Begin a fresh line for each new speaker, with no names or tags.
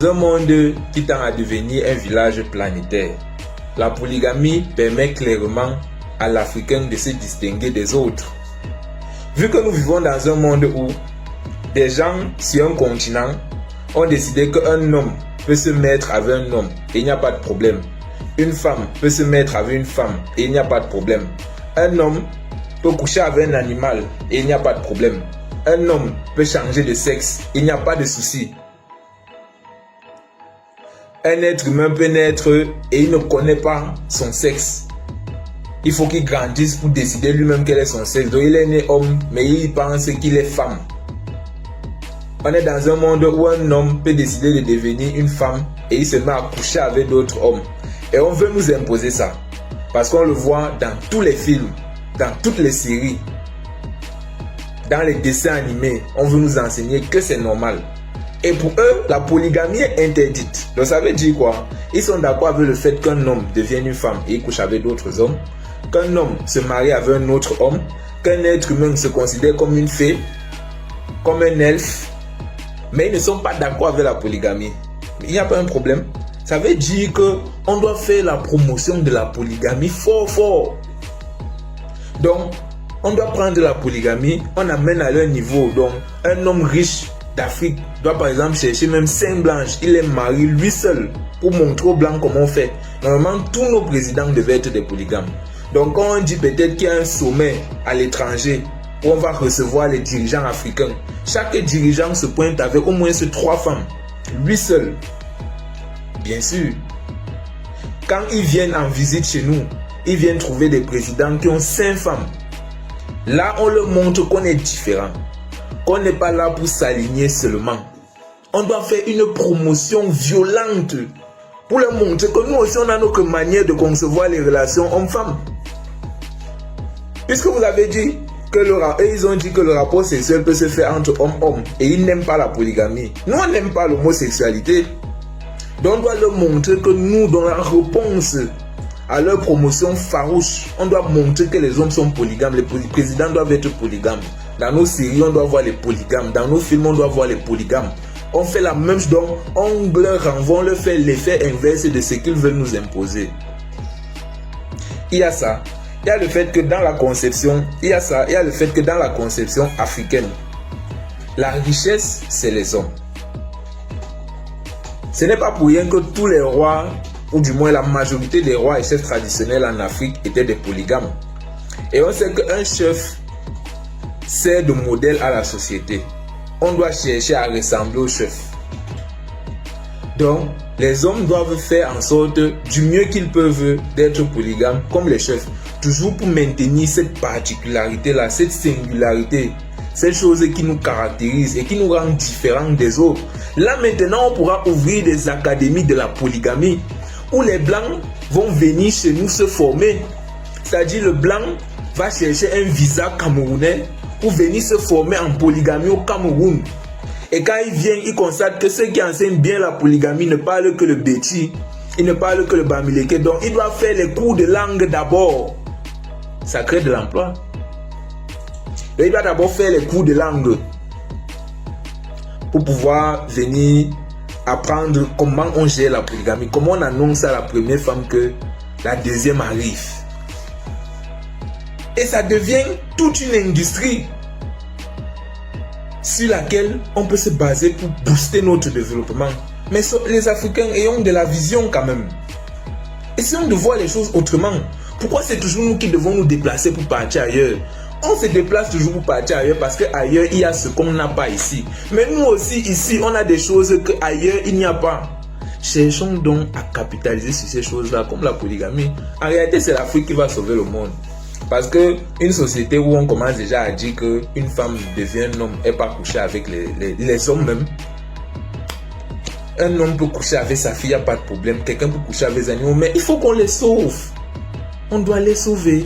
Dans un monde qui tend à devenir un village planétaire, la polygamie permet clairement à l'Africain de se distinguer des autres. Vu que nous vivons dans un monde où des gens sur un continent ont décidé qu'un homme peut se mettre avec un homme et il n'y a pas de problème. Une femme peut se mettre avec une femme et il n'y a pas de problème. Un homme peut coucher avec un animal et il n'y a pas de problème. Un homme peut changer de sexe, il n'y a pas de souci. Un être humain peut naître et il ne connaît pas son sexe. Il faut qu'il grandisse pour décider lui-même quel est son sexe. Donc il est né homme, mais il pense qu'il est femme. On est dans un monde où un homme peut décider de devenir une femme et il se met à coucher avec d'autres hommes. Et on veut nous imposer ça. Parce qu'on le voit dans tous les films, dans toutes les séries, dans les dessins animés. On veut nous enseigner que c'est normal. Et pour eux, la polygamie est interdite. Donc ça veut dire quoi? Ils sont d'accord avec le fait qu'un homme devienne une femme et il couche avec d'autres hommes, qu'un homme se marie avec un autre homme, qu'un être humain se considère comme une fée, comme un elfe, mais ils ne sont pas d'accord avec la polygamie. Il n'y a pas un problème. Ça veut dire qu'on doit faire la promotion de la polygamie fort. Donc, on doit prendre la polygamie, on amène à leur niveau. Donc, un homme riche d'Afrique doit par exemple chercher même 5 blanches. Il est marié lui seul pour montrer aux blancs comment on fait. Normalement, tous nos présidents devaient être des polygames. Donc, quand on dit peut-être qu'il y a un sommet à l'étranger où on va recevoir les dirigeants africains, chaque dirigeant se pointe avec au moins 3 femmes. Lui seul. Bien sûr. Quand ils viennent en visite chez nous, ils viennent trouver des présidents qui ont 5 femmes. Là, on leur montre qu'on est différent. Qu'on n'est pas là pour s'aligner seulement. On doit faire une promotion violente pour leur montrer que nous aussi on a notre manière de concevoir les relations hommes-femmes. Puisque vous avez dit que ils ont dit que le rapport sexuel peut se faire entre hommes-hommes et ils n'aiment pas la polygamie. Nous on n'aime pas l'homosexualité. Donc on doit leur montrer que nous, dans la réponse à leur promotion farouche, on doit montrer que les hommes sont polygames. Les présidents doivent être polygames. Dans nos séries, on doit voir les polygames. Dans nos films, on doit voir les polygames. On fait la même chose, donc on leur renvoie, on leur fait l'effet inverse de ce qu'ils veulent nous imposer. Il y a ça. Il y a le fait que dans la conception, il y a le fait que dans la conception africaine, la richesse, c'est les hommes. Ce n'est pas pour rien que tous les rois, ou du moins la majorité des rois et chefs traditionnels en Afrique étaient des polygames. Et on sait qu'un chef sert de modèle à la société. On doit chercher à ressembler au chef. Donc, les hommes doivent faire en sorte, du mieux qu'ils peuvent, d'être polygames comme les chefs. Toujours pour maintenir cette particularité-là, cette singularité, cette chose qui nous caractérise et qui nous rend différents des autres. Là maintenant, on pourra ouvrir des académies de la polygamie où les blancs vont venir chez nous se former. C'est-à-dire le blanc va chercher un visa camerounais pour venir se former en polygamie au Cameroun. Et quand il vient, il constate que ceux qui enseignent bien la polygamie ne parlent que le Béti, ils ne parlent que le Bamileke. Donc il doit faire les cours de langue d'abord. Ça crée de l'emploi. Donc il doit d'abord faire les cours de langue pour pouvoir venir apprendre comment on gère la polygamie, comment on annonce à la première femme que la deuxième arrive. Et ça devient toute une industrie sur laquelle on peut se baser pour booster notre développement. Mais les Africains ayons de la vision quand même. Essayons de voir les choses autrement. Pourquoi c'est toujours nous qui devons nous déplacer pour partir ailleurs? On se déplace toujours pour partir ailleurs parce qu'ailleurs il y a ce qu'on n'a pas ici. Mais nous aussi ici on a des choses qu'ailleurs il n'y a pas. Cherchons donc à capitaliser sur ces choses-là comme la polygamie. En réalité c'est l'Afrique qui va sauver le monde. Parce qu'une société où on commence déjà à dire qu'une femme devient un homme et pas coucher avec les hommes même. Un homme peut coucher avec sa fille, il n'y a pas de problème. Quelqu'un peut coucher avec les animaux, mais il faut qu'on les sauve. On doit les sauver.